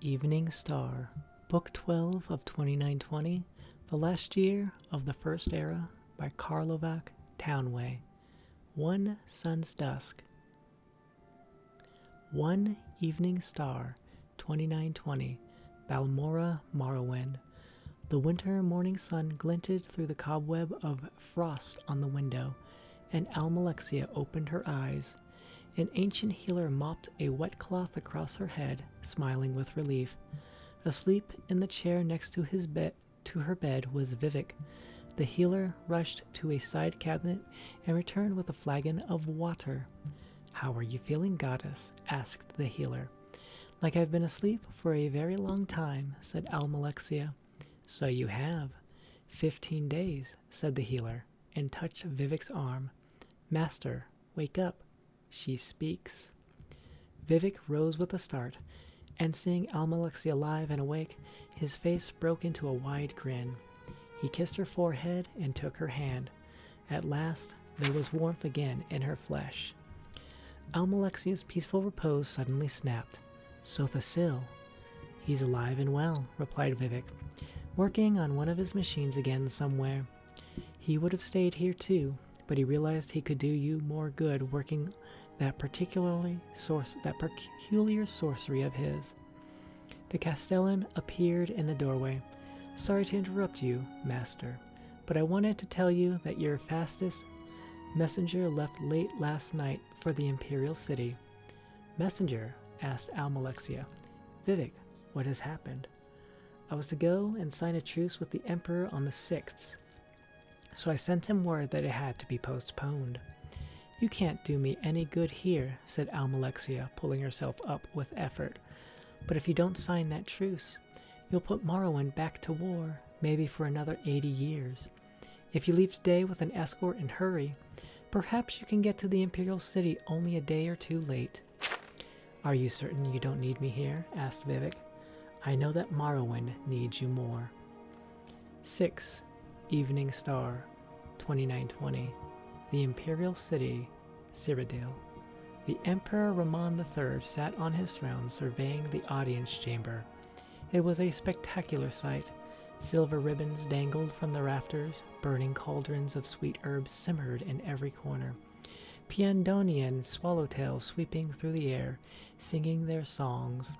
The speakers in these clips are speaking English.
Evening Star, Book 12 of 2920, The Last Year of the First Era by Karlovac Townway. One Sun's Dusk. One Evening Star, 2920, Balmora Morrowind. The winter morning sun glinted through the cobweb of frost on the window, and Almalexia opened her eyes. An ancient healer mopped a wet cloth across her head, smiling with relief. Asleep in the chair next to her bed was Vivek. The healer rushed to a side cabinet and returned with a flagon of water. "How are you feeling, goddess?" asked the healer. "Like I've been asleep for a very long time," said Almalexia. "So you have. 15 days, said the healer, and touched Vivek's arm. "Master, wake up. She speaks." Vivek rose with a start, and seeing Almalexia alive and awake, his face broke into a wide grin. He kissed her forehead and took her hand. At last, there was warmth again in her flesh. Almalexia's peaceful repose suddenly snapped. "Sothasil." "He's alive and well," replied Vivek, "working on one of his machines again somewhere. He would have stayed here too, but he realized he could do you more good working that peculiar sorcery of his." The Castellan appeared in the doorway. "Sorry to interrupt you, master, but I wanted to tell you that your fastest messenger left late last night for the Imperial City." "Messenger?" asked Almalexia. "Vivek, what has happened?" "I was to go and sign a truce with the Emperor on the 6th, so I sent him word that it had to be postponed." "You can't do me any good here," said Almalexia, pulling herself up with effort. "But if you don't sign that truce, you'll put Morrowind back to war, maybe for another 80 years. If you leave today with an escort and hurry, perhaps you can get to the Imperial City only a day or two late." "Are you certain you don't need me here?" asked Vivek. "I know that Morrowind needs you more." 6. Evening Star, 2920. The Imperial City, Cyrodiil. The Emperor Ramon III sat on his throne surveying the audience chamber. It was a spectacular sight. Silver ribbons dangled from the rafters, burning cauldrons of sweet herbs simmered in every corner. Piandoni and Swallowtail sweeping through the air, singing their songs.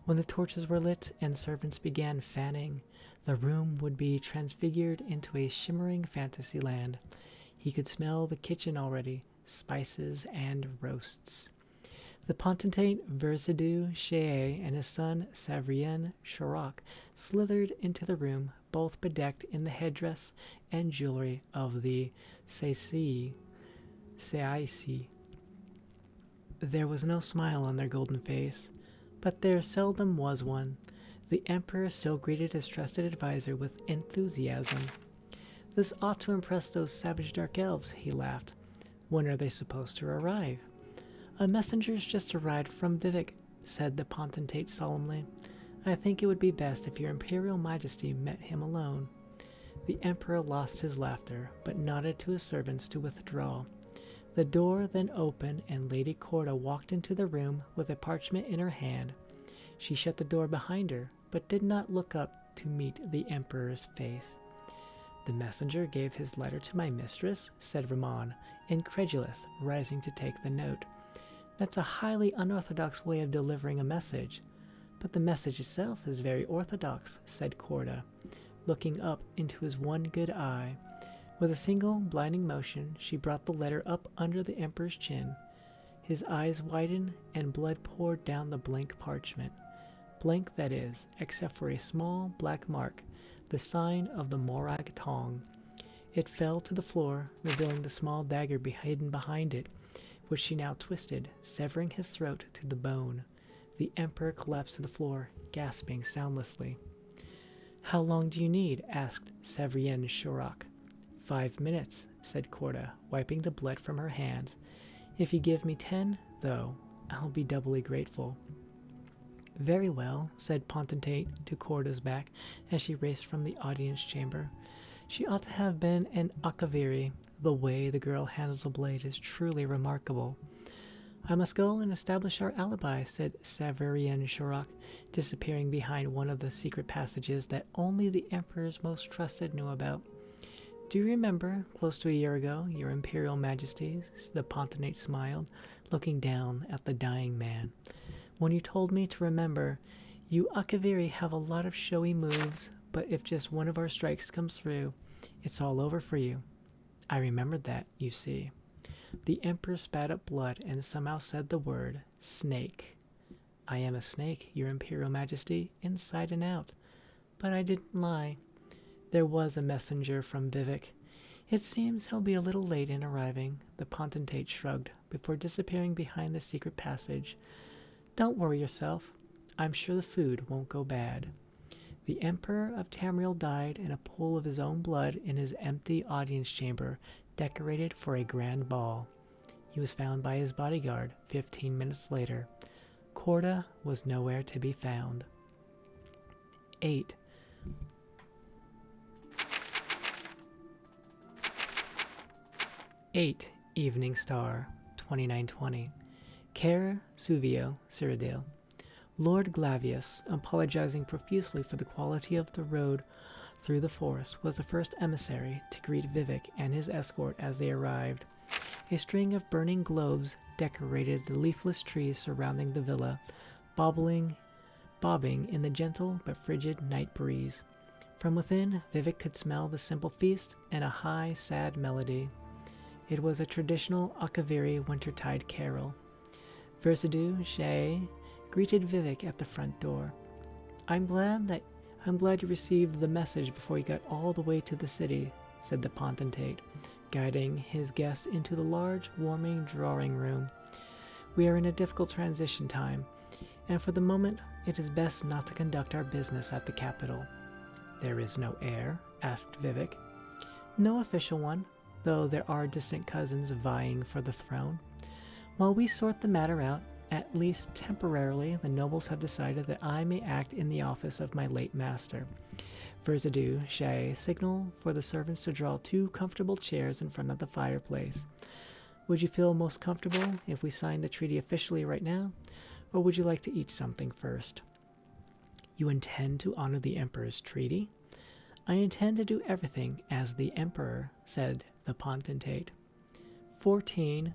When the torches were lit and servants began fanning, the room would be transfigured into a shimmering fantasy land. He could smell the kitchen already, spices and roasts. The potentate Verzidu Shea and his son Savrien Sharok slithered into the room, both bedecked in the headdress and jewelry of the Saisi. There was no smile on their golden face, but there seldom was one. The Emperor still greeted his trusted advisor with enthusiasm. "This ought to impress those savage dark elves," he laughed. "When are they supposed to arrive?" "A messenger's just arrived from Vivek," said the potentate solemnly. "I think it would be best if your Imperial Majesty met him alone." The Emperor lost his laughter, but nodded to his servants to withdraw. The door then opened, and Lady Corda walked into the room with a parchment in her hand. She shut the door behind her, but did not look up to meet the Emperor's face. "The messenger gave his letter to my mistress," said Ramon, incredulous, rising to take the note. "That's a highly unorthodox way of delivering a message." "But the message itself is very orthodox," said Corda, looking up into his one good eye. With a single blinding motion, she brought the letter up under the Emperor's chin. His eyes widened, and blood poured down the blank parchment. Blank, that is, except for a small black mark, the sign of the Morag Tong. It fell to the floor, revealing the small dagger hidden behind it, which she now twisted, severing his throat to the bone. The Emperor collapsed to the floor, gasping soundlessly. "How long do you need?" asked Savrien Sharok. 5 minutes, said Corda, wiping the blood from her hands. "If you give me 10, though, I'll be doubly grateful." "Very well," said Potentate to Corda's back as she raced from the audience chamber. She ought to have been an Akaviri. The way the girl handles a blade is truly remarkable. I must go and establish our alibi, said Savarian Shorrock, disappearing behind one of the secret passages that only the Emperor's most trusted knew about. Do you remember, close to a year ago, your Imperial Majesties? The Pontinate smiled, looking down at the dying man. When you told me to remember, you Akaviri have a lot of showy moves, but if just one of our strikes comes through, it's all over for you. I remembered that, you see. The Emperor spat up blood and somehow said the word, snake. I am a snake, your Imperial Majesty, inside and out. But I didn't lie. There was a messenger from Vivek. It seems he'll be a little late in arriving, the Potentate shrugged, before disappearing behind the secret passage. Don't worry yourself. I'm sure the food won't go bad. The Emperor of Tamriel died in a pool of his own blood in his empty audience chamber, decorated for a grand ball. He was found by his bodyguard 15 minutes later. Corda was nowhere to be found. 8. Evening Star, 2920. Care Suvio, Cyrodiil. Lord Glavius, apologizing profusely for the quality of the road through the forest, was the first emissary to greet Vivek and his escort as they arrived. A string of burning globes decorated the leafless trees surrounding the villa, bobbing in the gentle but frigid night breeze. From within, Vivek could smell the simple feast and a high, sad melody. It was a traditional Akaviri wintertide carol. Versadou Shea greeted Vivek at the front door. I'm glad you received the message before you got all the way to the city, said the Potentate, guiding his guest into the large, warming drawing room. We are in a difficult transition time, and for the moment it is best not to conduct our business at the capital. There is no heir? Asked Vivek. No official one, though there are distant cousins vying for the throne. While we sort the matter out, at least temporarily, the nobles have decided that I may act in the office of my late master. Versadou Shea signaled for the servants to draw 2 comfortable chairs in front of the fireplace. Would you feel most comfortable if we signed the treaty officially right now, or would you like to eat something first? You intend to honor the Emperor's treaty? I intend to do everything as the Emperor, said the Potentate. 14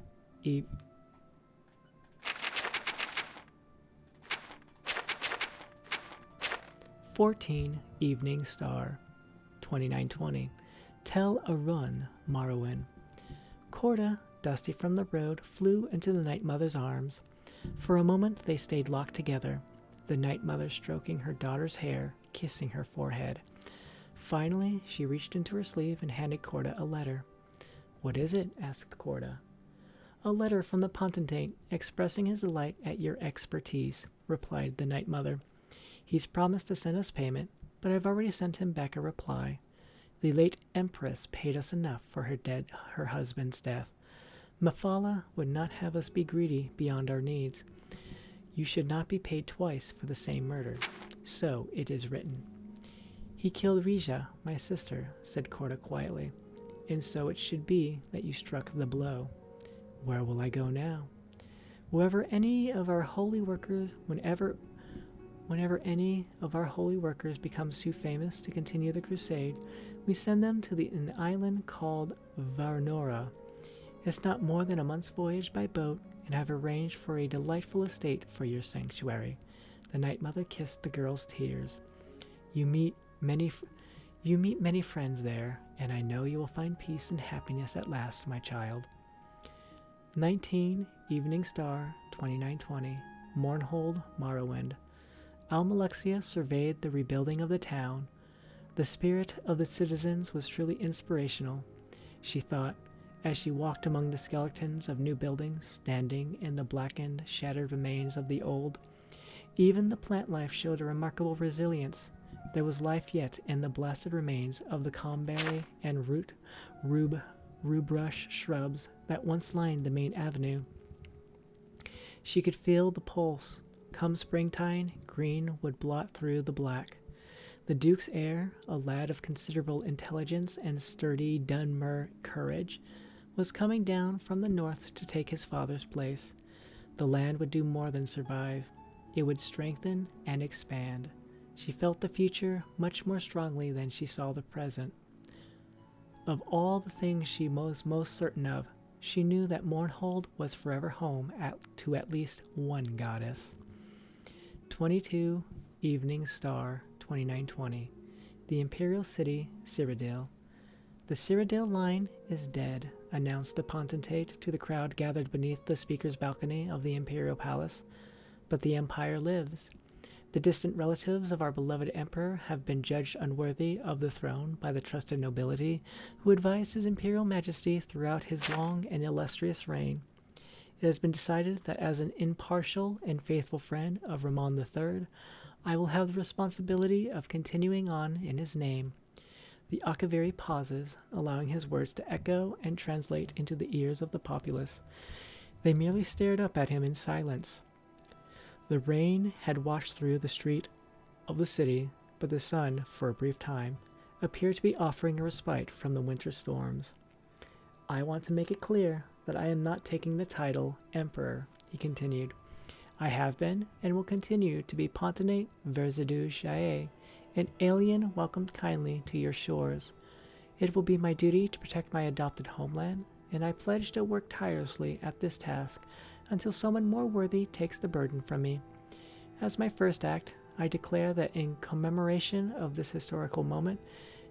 Evening Star, 2920. Tel Arun, Morrowind. Corda, dusty from the road, flew into the Night Mother's arms. For a moment they stayed locked together, the Night Mother stroking her daughter's hair, kissing her forehead. Finally, she reached into her sleeve and handed Corda a letter. What is it? Asked Corda. A letter from the Potentate expressing his delight at your expertise, replied the Night Mother. He's promised to send us payment, but I've already sent him back a reply. The late Empress paid us enough for her husband's death. Mephala would not have us be greedy beyond our needs. You should not be paid twice for the same murder. So it is written. He killed Rija, my sister, said Corda quietly, and so it should be that you struck the blow. Where will I go now? Whenever any of our holy workers becomes too famous to continue the crusade, we send them to an island called Varnora. It's not more than a month's voyage by boat, and have arranged for a delightful estate for your sanctuary. The Night Mother kissed the girl's tears. You meet many friends there, and I know you will find peace and happiness at last, my child. 19 Evening Star, 2920. Mournhold, Morrowind. Almalexia surveyed the rebuilding of the town. The spirit of the citizens was truly inspirational, she thought, as she walked among the skeletons of new buildings standing in the blackened, shattered remains of the old. Even the plant life showed a remarkable resilience. There was life yet in the blasted remains of the comberry and rubrush shrubs that once lined the main avenue. She could feel the pulse. Come springtime, green would blot through the black. The Duke's heir, a lad of considerable intelligence and sturdy Dunmer courage, was coming down from the north to take his father's place. The land would do more than survive. It would strengthen and expand. She felt the future much more strongly than she saw the present. Of all the things she was most certain of, she knew that Mournhold was forever home to at least one goddess. 22 Evening Star 2920. The Imperial City, Cyrodiil. The Cyrodiil line is dead, announced the potentate to the crowd gathered beneath the speaker's balcony of the Imperial Palace. But the Empire lives. The distant relatives of our beloved Emperor have been judged unworthy of the throne by the trusted nobility who advised His Imperial Majesty throughout his long and illustrious reign. It has been decided that as an impartial and faithful friend of Ramon III, I will have the responsibility of continuing on in his name. The Akaviri pauses, allowing his words to echo and translate into the ears of the populace. They merely stared up at him in silence. The rain had washed through the street of the city, but the sun, for a brief time, appeared to be offering a respite from the winter storms. I want to make it clear that I am not taking the title Emperor, he continued. I have been and will continue to be Pontinate Verzidu Shae, an alien welcomed kindly to your shores. It will be my duty to protect my adopted homeland, and I pledge to work tirelessly at this task until someone more worthy takes the burden from me. As my first act, I declare that in commemoration of this historical moment,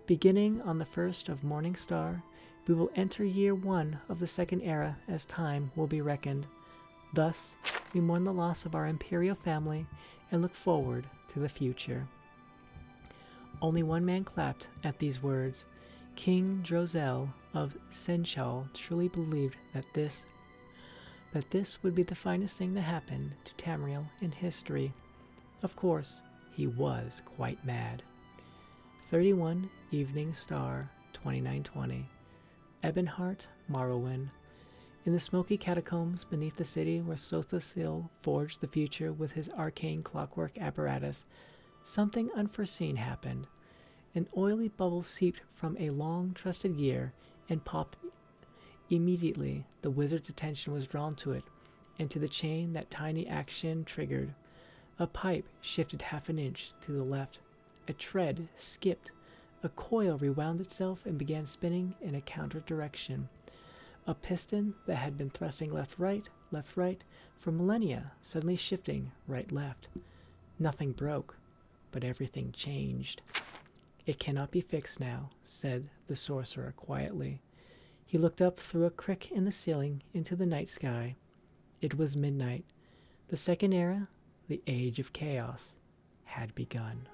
beginning on the 1st of Morning Star, we will enter year 1 of the Second Era as time will be reckoned. Thus, we mourn the loss of our imperial family and look forward to the future. Only one man clapped at these words. King Drozel of Senchal truly believed that this would be the finest thing to happen to Tamriel in history. Of course, he was quite mad. 31 Evening Star 2920. Ebonheart, Morrowind. In the smoky catacombs beneath the city where Sothasil forged the future with his arcane clockwork apparatus, something unforeseen happened. An oily bubble seeped from a long trusted gear and popped. Immediately, the wizard's attention was drawn to it, and to the chain that tiny action triggered. A pipe shifted half an inch to the left. A tread skipped. A coil rewound itself and began spinning in a counter direction. A piston that had been thrusting left-right for millennia, suddenly shifting right-left. Nothing broke, but everything changed. It cannot be fixed now, said the sorcerer quietly. He looked up through a crick in the ceiling into the night sky. It was midnight. The Second Era, the Age of Chaos, had begun.